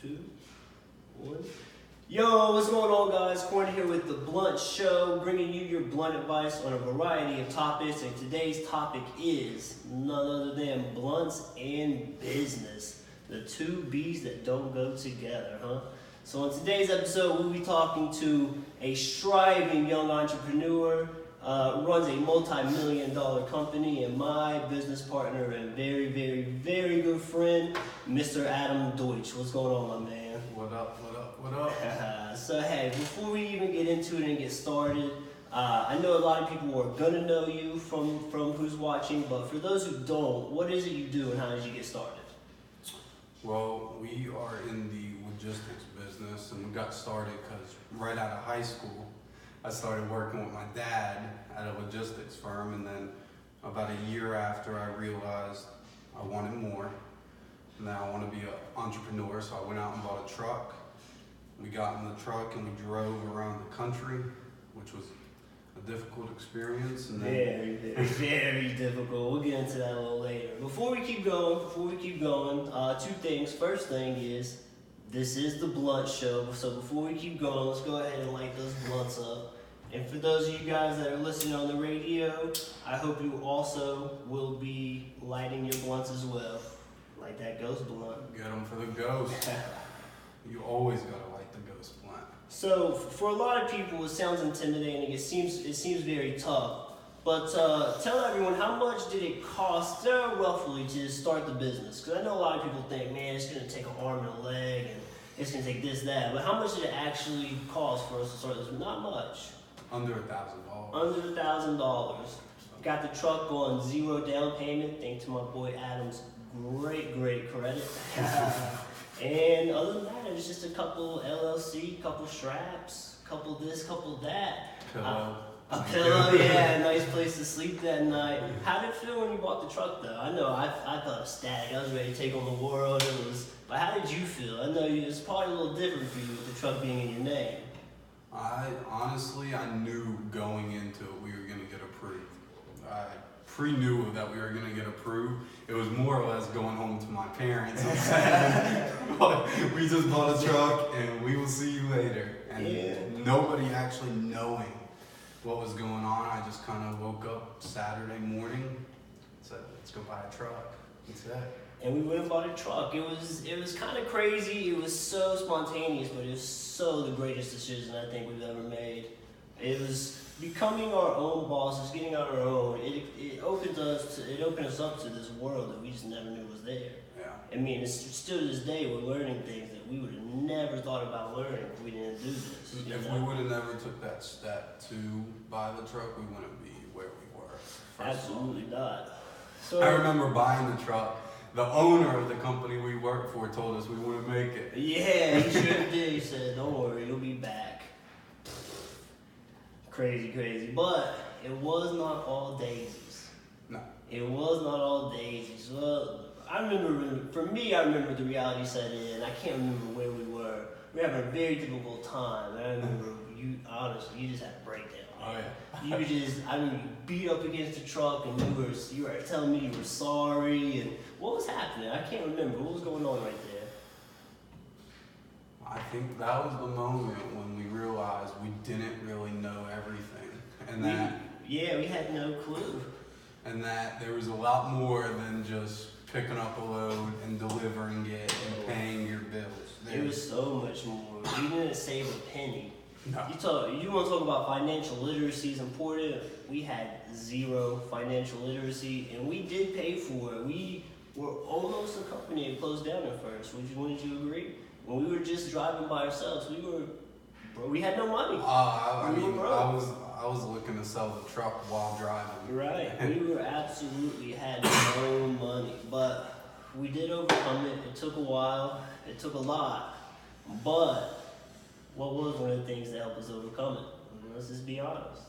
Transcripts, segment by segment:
2, 1. Yo, what's going on, guys? Corn here with The Blunt Show, bringing you your blunt advice on a variety of topics. And today's topic is none other than blunts and business. The two B's that don't go together, huh? So in today's episode, we'll be talking to a striving young entrepreneur, runs a multi-million-dollar company, and my business partner and very, very, very good friend, Mr. Adam Deutsch. What's going on, my man? What up, what up, what up? So hey, before we even get into it and get started, I know a lot of people are gonna know you from who's watching, but for those who don't, what is it you do and how did you get started? Well, we are in the logistics business, and we got started because right out of high school, I started working with my dad at a logistics firm, and then about a year after, I realized I wanted more. Now I want to be an entrepreneur, so I went out and bought a truck. We got in the truck and we drove around the country, which was a difficult experience. And Very, very difficult. We'll get into that a little later. Before we keep going, two things. First thing is, this is the Blunt Show, so before we keep going, let's go ahead and light those blunts up. And for those of you guys that are listening on the radio, I hope you also will be lighting your blunts as well. Like that ghost blunt. get them for the ghost. You always gotta light the ghost blunt. So for a lot of people, it sounds intimidating. It seems very tough. But tell everyone, how much did it cost roughly to start the business? Because I know a lot of people think, man, it's going to take an arm and a leg, and it's going to take this, that. But how much did it actually cost for us to start this? Not much. Under $1,000. Under $1,000. Got the truck on 0 down payment, thanks to my boy Adam's great credit. And other than that, it was just a couple LLC, couple straps, couple this, couple that. Pillow. A pillow, yeah, a nice place to sleep that night. How did it feel when you bought the truck, though? I know I thought ecstatic. I was ready to take on the world. But how did you feel? I know it's probably a little different for you with the truck being in your name. I knew going into it we were going to get approved. I pre-knew that we were going to get approved. It was more or less going home to my parents and saying, we just bought a truck and we will see you later. And nobody actually knowing what was going on. I just kind of woke up Saturday morning, said, let's go buy a truck. That's it. And we went and bought a truck. It was kind of crazy. It was so spontaneous, but it was so the greatest decision I think we've ever made. It was becoming our own bosses, getting on our own. It opened us up to this world that we just never knew was there. Yeah. I mean, it's still to this day we're learning things that we would have never thought about learning if we didn't do this. If we would have never took that step to buy the truck, we wouldn't be where we were. Absolutely not. So I remember buying the truck. The owner of the company we worked for told us we wouldn't make it. Yeah, he sure did. He said, don't worry, you'll be back. Crazy. But it was not all daisies. No. It was not all daisies. Well, I remember the reality set in. I can't remember where we were. We were having a very difficult time. I remember you just had a breakdown. Oh yeah. You beat up against the truck and you were telling me you were sorry, and what was happening? I can't remember. What was going on right there? I think that was the moment when we realized we didn't really know everything. And we had no clue. And that there was a lot more than just picking up a load and delivering it and paying your bills. It was so much more. We didn't save a penny. No. You want to talk about financial literacy is important? We had 0 financial literacy, and we did pay for it. We were almost a company that closed down at first. Wouldn't you agree? When we were just driving by ourselves, we had no money. I was looking to sell the truck while driving. Right. We absolutely had no money, but we did overcome it. It took a while. It took a lot, but what was one of the things that helped us overcome it? Let's just be honest.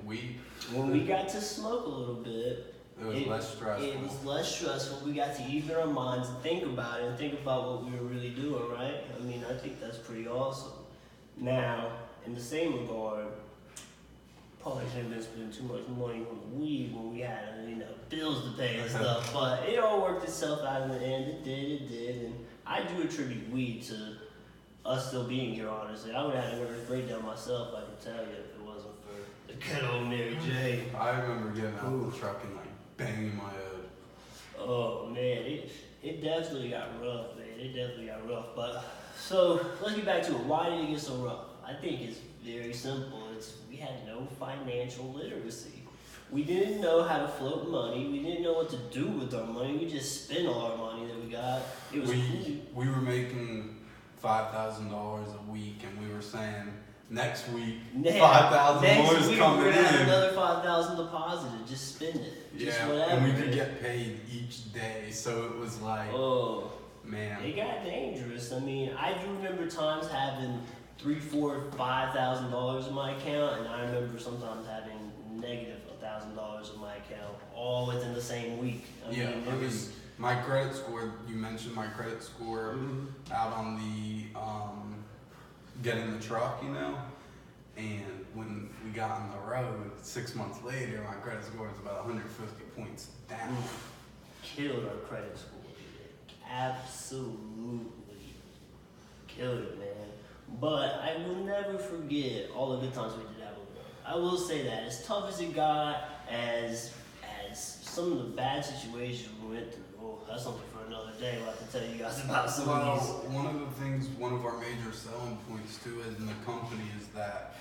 When we got to smoke a little bit, it was less stressful. It was less stressful. We got to even our minds and think about it and think about what we were really doing, right? I mean, I think that's pretty awesome. Now, in the same regard, probably shouldn't have been spending too much money on the weed when we had, bills to pay and stuff, but it all worked itself out in the end. It did, and I I do attribute weed to us still being here, honestly. I would have had a nervous breakdown myself, I can tell you, if it wasn't for the good old Mary J. I remember getting out the truck and like banging my head. Oh man, it definitely got rough, man. It definitely got rough. But so let's get back to it. Why did it get so rough? I think it's very simple. We had no financial literacy. We didn't know how to float money. We didn't know what to do with our money. We just spent all our money that we got. It was we were making $5,000 a week, and we were saying next week $5,000 more is coming we're gonna have in. another $5,000 deposited. Just spend it. Just whatever. And we could get paid each day, so it was like, oh man, it got dangerous. I mean, I do remember times having $3,000, $4,000, $5,000 in my account, and I remember sometimes having negative $1,000 in my account, all within the same week. I mean, my credit score. You mentioned my credit score out on the getting the truck, and when we got on the road 6 months later, my credit score was about 150 points down. Killed our credit score. Absolutely killed it, man. But I will never forget all the good times we did have over there. I will say that, as tough as it got, as some of the bad situations we went through, that's something for another day. I'll have to tell you guys about some of these. One of our major selling points too in the company is that,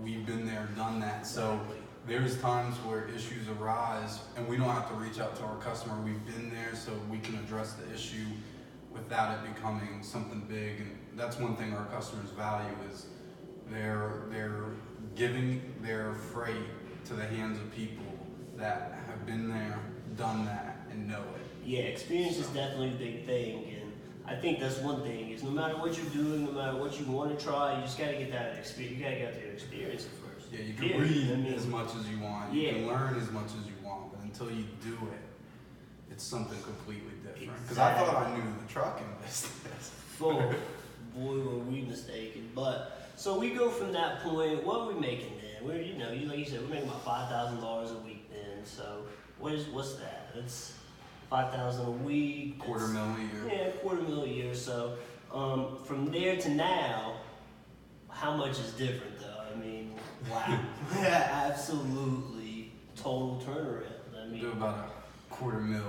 we've been there, done that. So there's times where issues arise and we don't have to reach out to our customer. We've been there, so we can address the issue without it becoming something big. And that's one thing our customers value is they're giving their freight to the hands of people that have been there, done that, and know it. Yeah, experience is definitely a big thing, and I think that's one thing, is no matter what you're doing, no matter what you want to try, you just gotta get that experience. You gotta get to experience it first. Yeah, you can read as much as you want, you can learn as much as you want, but until you do it, it's something completely different. Because I thought I knew the trucking business. Boy, were we mistaken. But so we go from that point. What are we making then? We're, like you said, we're making about $5,000 a week then. So what's that? That's $5,000 a week. $250,000 a year. Yeah, $250,000 a year. So from there to now, how much is different though? I mean, wow, absolutely total turnaround. I mean, do about $250,000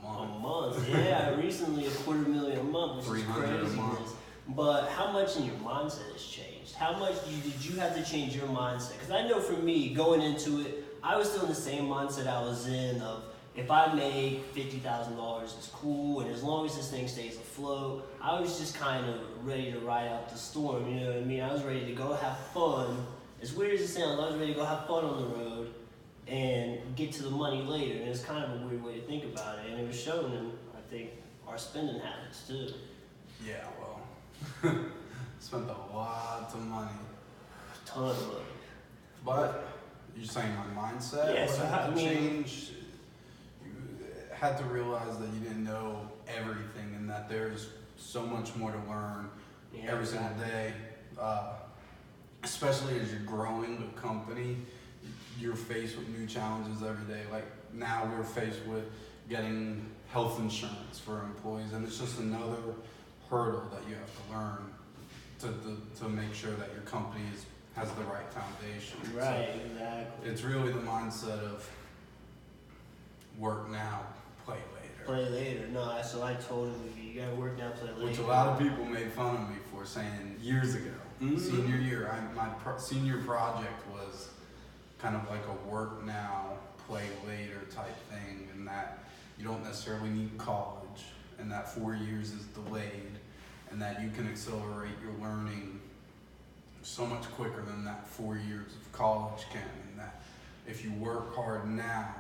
a month. Yeah, recently $250,000 a month, which is craziness. But how much in your mindset has changed? How much did you have to change your mindset? Because I know for me, going into it, I was still in the same mindset I was in of, if I make $50,000, it's cool, and as long as this thing stays afloat, I was just kind of ready to ride out the storm, you know what I mean? I was ready to go have fun. As weird as it sounds, I was ready to go have fun on the road and get to the money later, and it's kind of a weird way to think about it, and it was shown in, I think, our spending habits too. Yeah, well, spent a lot of money. A ton of money. But you're saying my mindset? Yeah, so how, change. You had to realize that you didn't know everything, and that there's so much more to learn every single day. Especially as you're growing the company, you're faced with new challenges every day. Like now we're faced with getting health insurance for employees, and it's just another hurdle that you have to learn to make sure that your company has the right foundation. Right, so exactly. It's really the mindset of work now, play later. Play later. No, so I totally agree. You gotta work now, play later. Which a lot of people made fun of me for saying years ago. Senior year, my senior project was kind of like a work now, play later type thing, and that you don't necessarily need college, and that 4 years is delayed, and that you can accelerate your learning so much quicker than that 4 years of college can, and that if you work hard now,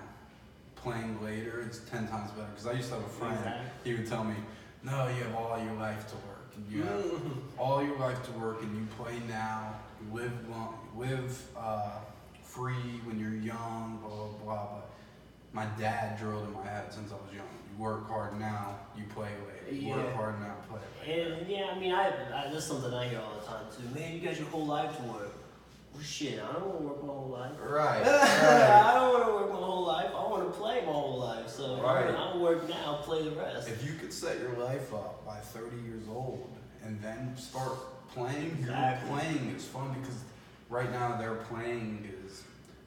playing later, it's 10 times better. Because I used to have a friend, he would tell me, no, you have all your life to work. And you have all your life to work, and you play now, you live long, free when you're young, blah, blah, blah. But my dad drilled in my head since I was young. You work hard now, you play later. You work hard now, play later. And yeah, I mean, I that's something I hear all the time too. Man, you got your whole life to work. Well, shit, I don't want to work my whole life. Right. I don't want to work my whole life. I want to play my whole life. So right. I'll work now, play the rest. life up by 30 years old and then start playing. Exactly. Playing is fun because right now their playing is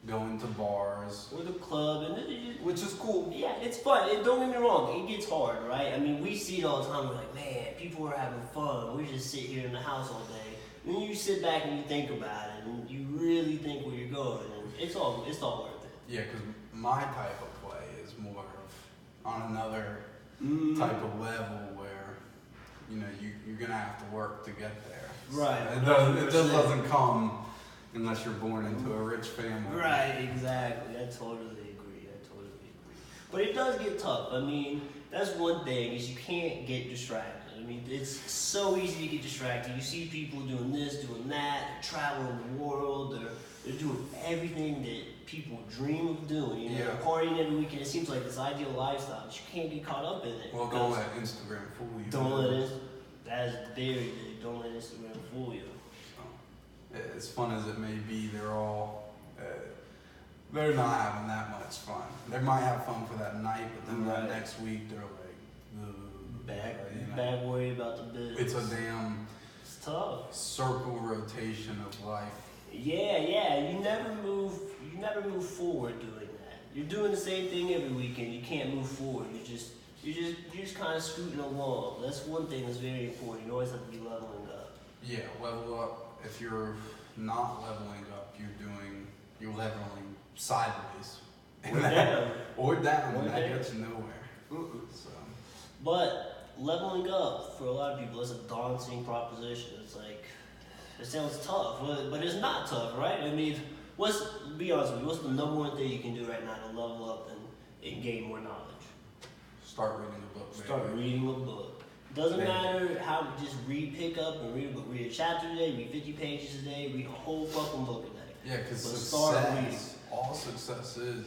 going to bars. Or the club, and which is cool. yeah, it's fun. Don't get me wrong, it gets hard, right? I mean, we see it all the time. We're like, man, people are having fun. We just sit here in the house all day. And then you sit back and you think about it, and you really think where you're going, and it's all worth it. Yeah, because my type of play is more of on another type of level where, you know, you're gonna have to work to get there. Right. It just doesn't come unless you're born into a rich family. Right, exactly. I totally agree. But it does get tough. I mean, that's one thing is you can't get distracted. I mean, it's so easy to get distracted. You see people doing this, doing that, they're traveling the world, they're doing everything that people dream of doing. You know, Yeah. they're partying every weekend. It seems like this ideal lifestyle, but you can't get caught up in it. Well, don't let Instagram fool you. Don't let it. That's very big. Don't let Instagram fool you. As fun as it may be, they're not having that much fun. They might have fun for that night, but then Right. that next week they're like, Back worry about the business. It's a damn It's tough. circle rotation of life. Yeah. You never move forward doing that. You're doing the same thing every weekend. You can't move forward. You're just kind of scooting along. That's one thing that's very important. You always have to be leveling up. Yeah, level up. If you're not leveling up, you're leveling sideways. Or down. Or down, and that down. gets you nowhere. So, But leveling up for a lot of people is a daunting proposition. It's like it sounds tough, but it's not tough, right? I mean, be honest with you, what's the number one thing you can do right now to level up and gain more knowledge? start reading a book. Start maybe. reading a book. Doesn't Maybe. matter how, just pick up and read a book. Read a chapter a day, read 50 pages a day, read a whole fucking book a day. Yeah, because But start reading. all success is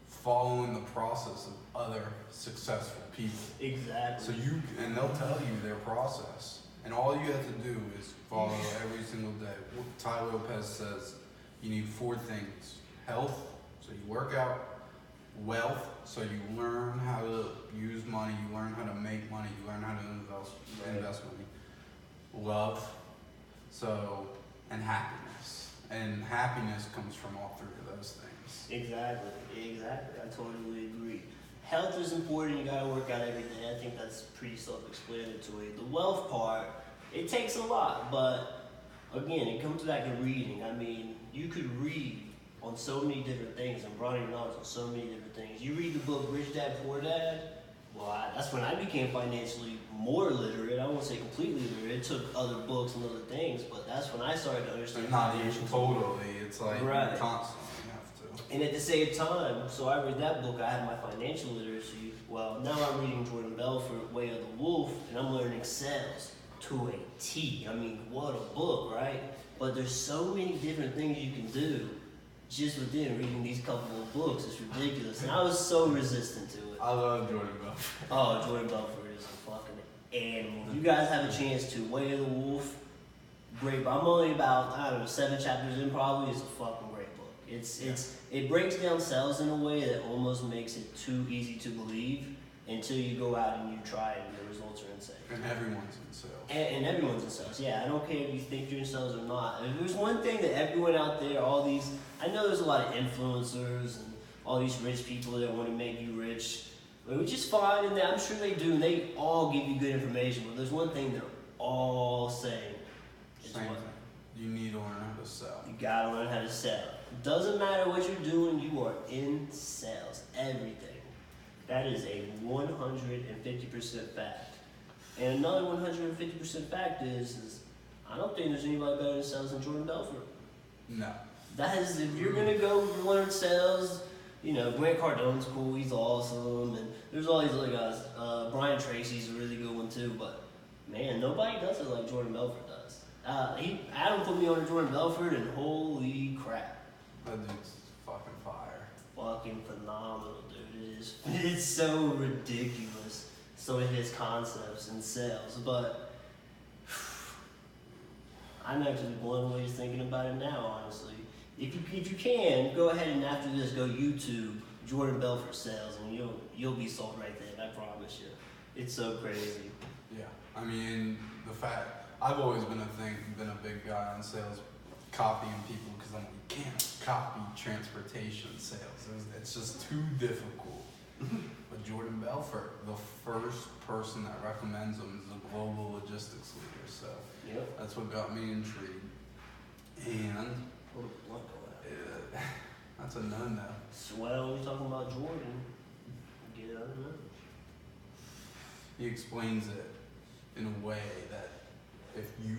following the process of other successful people. Exactly. So and they'll tell you their process, and all you have to do is follow every single day. Ty Lopez says you need 4 things: health, so you work out; wealth, so you learn how to use money, you learn how to make money, you learn how to invest money; love, and happiness. And happiness comes from all 3 of those things. Exactly. I totally agree. Health is important. You gotta work out every day. I think that's pretty self-explanatory. The wealth part, it takes a lot, but again, it comes back to reading. I mean, you could read on so many different things and broaden your knowledge on so many different things. You read the book Rich Dad Poor Dad. Well, that's when I became financially more literate. I won't say completely literate. It took other books and other things, but that's when I started to understand. Not even financials. totally. It's like Right. you constantly have to. And at the same time, so I read that book, I had my financial literacy. Well, now I'm reading Jordan Belfort, Way of the Wolf, and I'm learning sales to a T. I mean, what a book, right? But there's so many different things you can do just within reading these couple of books. It's ridiculous. And I was so resistant to it. I love Jordan Belfort. Oh, Jordan Belfort is a fucking animal. If you guys have a chance to, Way of the Wolf, great. But I'm only about, 7 chapters in probably. It's a fucking great book. It breaks down sales in a way that almost makes it too easy to believe until you go out and you try it and the results are insane. And everyone's in sales. And everyone's in sales. Yeah, I don't care if you think you're in sales or not. If there's one thing that everyone out there, I know there's a lot of influencers and all these rich people that want to make you rich, which is fine, and I'm sure they do, and they all give you good information, but there's one thing they're all saying. Same thing. You need to learn how to sell. You gotta learn how to sell. Doesn't matter what you're doing, you are in sales. Everything. That is a 150% fact. And another 150% fact is I don't think there's anybody better in sales than Jordan Belfort. No. That is, if you're gonna go learn sales, Grant Cardone's cool, he's awesome, and there's all these other guys. Brian Tracy's a really good one too, but man, nobody does it like Jordan Belfort does. Adam put me on to Jordan Belfort, and holy crap. That dude's fucking fire. Fucking phenomenal, dude. It's so ridiculous, some of his concepts and sales, but I'm actually blown away just thinking about it now, honestly. If you can, go ahead and after this, go YouTube Jordan Belfort sales, and you'll be sold right then. I promise you. It's so crazy. Yeah, I mean, the fact I've always been a big guy on sales, copying people because I'm like, you can't copy transportation sales. It's just too difficult. But Jordan Belfort, the first person that recommends them is a global logistics leader. So Yep. that's what got me intrigued. And that's a no-no. Well, we're talking about Jordan. Get out of there. He explains it in a way that if you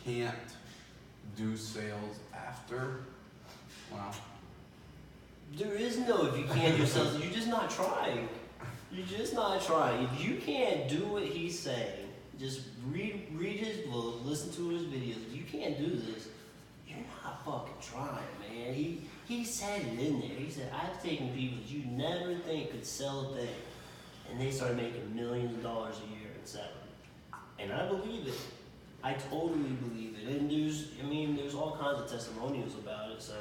can't do sales after, well, There is no if you can't do sales. You're just not trying. You're just not trying. If you can't do what he's saying, just read his book, listen to his videos. If you can't do this, you're not fucking trying, man. He said it in there. He said, I've taken people that you never think could sell a thing, and they started making millions of dollars a year and selling. And I believe it. I totally believe it. And there's all kinds of testimonials about it, so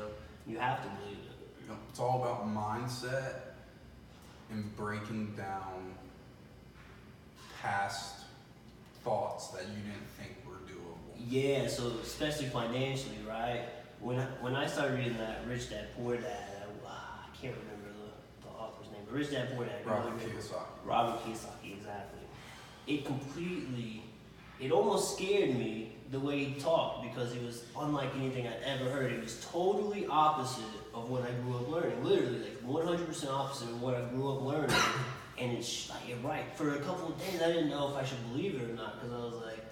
you have to believe it. it's all about mindset and breaking down past thoughts that you didn't think were doable. Yeah, so especially financially, right? When I started reading that Rich Dad Poor Dad, I can't remember the author's name, but Rich Dad Poor Dad. Robert Kiyosaki. Robert Kiyosaki, exactly. It almost scared me the way he talked because it was unlike anything I'd ever heard. It was totally opposite of what I grew up learning. Literally, like 100% opposite of what I grew up learning. And it's like, you're right. For a couple of days, I didn't know if I should believe it or not because I was like,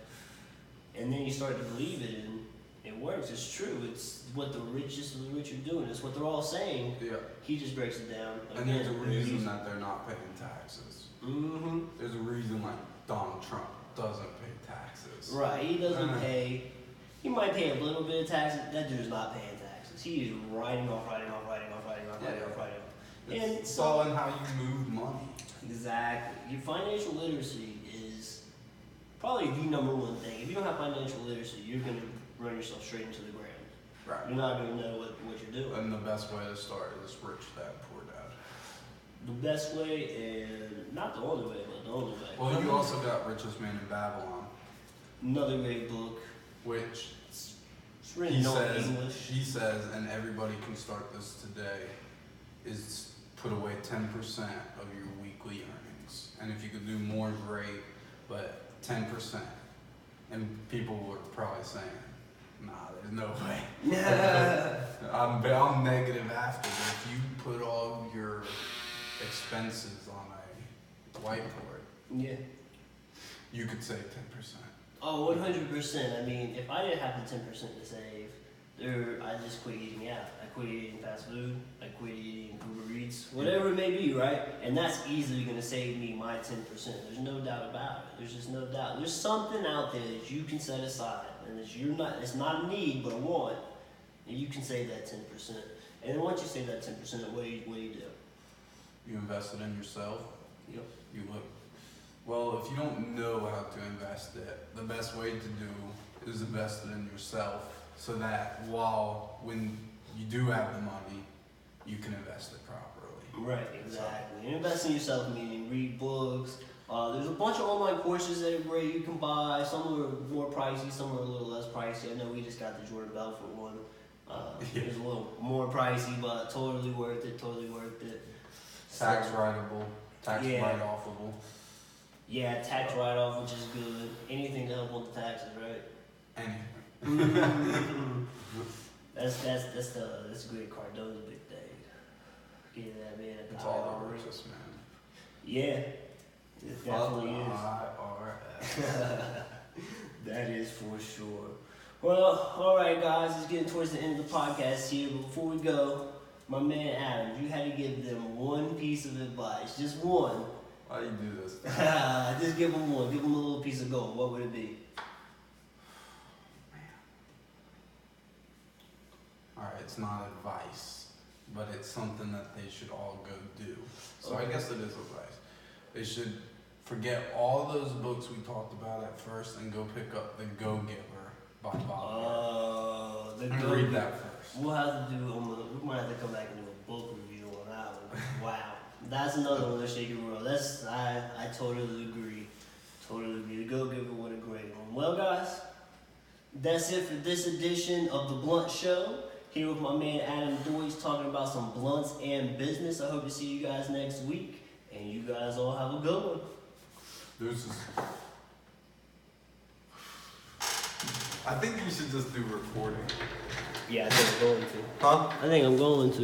and then you start to believe it and it works. It's true. It's what the richest of the rich are doing. It's what they're all saying. Yeah. He just breaks it down. And there's a reason that they're not paying taxes. Mm-hmm. There's a reason like Donald Trump doesn't pay taxes. Right. He doesn't pay. He might pay a little bit of taxes. That dude's not paying taxes. He is writing off. It's all in how you move money. Exactly. Your financial literacy is probably the number one thing. If you don't have financial literacy, you're going to run yourself straight into the ground. Right. You're not going to know what you're doing. And the best way to start is Rich Dad Poor Dad. The best way, and not the only way, but the only way. Well, you also got Richest Man in Babylon. Another great book. Which it's written in English. He says, and everybody can start this today, is put away 10% of your weekly earnings. And if you could do more, great, but 10%. And people were probably saying, nah, there's no way. I'm negative after, but if you put all your expenses on a whiteboard, yeah, you could save 10%. Oh, 100%. I mean, if I didn't have the 10% to save, I'd just quit eating out. I quit eating fast food. I quit eating Uber Eats, whatever it may be, right? And that's easily going to save me my 10%. There's no doubt about it. There's just no doubt. There's something out there that you can set aside, and it's not a need, but a want, and you can save that 10%. And then once you save that 10%, what do you do? You invest it in yourself. Yep. You look. Well, if you don't know how to invest it, the best way to do is invest it in yourself, so that when you do have the money, you can invest it properly. Right, exactly. And invest in yourself, meaning read books. There's a bunch of online courses that are great you can buy. Some are more pricey, some are a little less pricey. I know we just got the Jordan Belfort one. It's a little more pricey, but totally worth it, Tax writeable, tax write-offable. Yeah, tax write-off, which is good. Anything to help with the taxes, right? Anything. That's a great Cardone's big thing. Get that man at the It's all the richest man. Yeah, it definitely is. IRS. That is for sure. Well, all right, guys, it's getting towards the end of the podcast here. But before we go, my man Adam, you had to give them one piece of advice, just one. Why do you do this? Just give them one. Give them a little piece of gold. What would it be? Alright, it's not advice, but it's something that they should all go do. So Okay. I guess it is advice. They should forget all those books we talked about at first and go pick up The Go-Giver by Bob. The and Go- read that first. We'll have to do. We might have to come back and do a book review on that one. Wow, that's another one, the shaky world. I totally agree. Totally agree. The Go Giver with a great one. Well, guys, that's it for this edition of the Blunt Show. Here with my man Adam Deutsch talking about some blunts and business. I hope to see you guys next week, and you guys all have a good one. Deuces. I think you should just do recording. Yeah, I think I'm going to. Huh? I think I'm going to.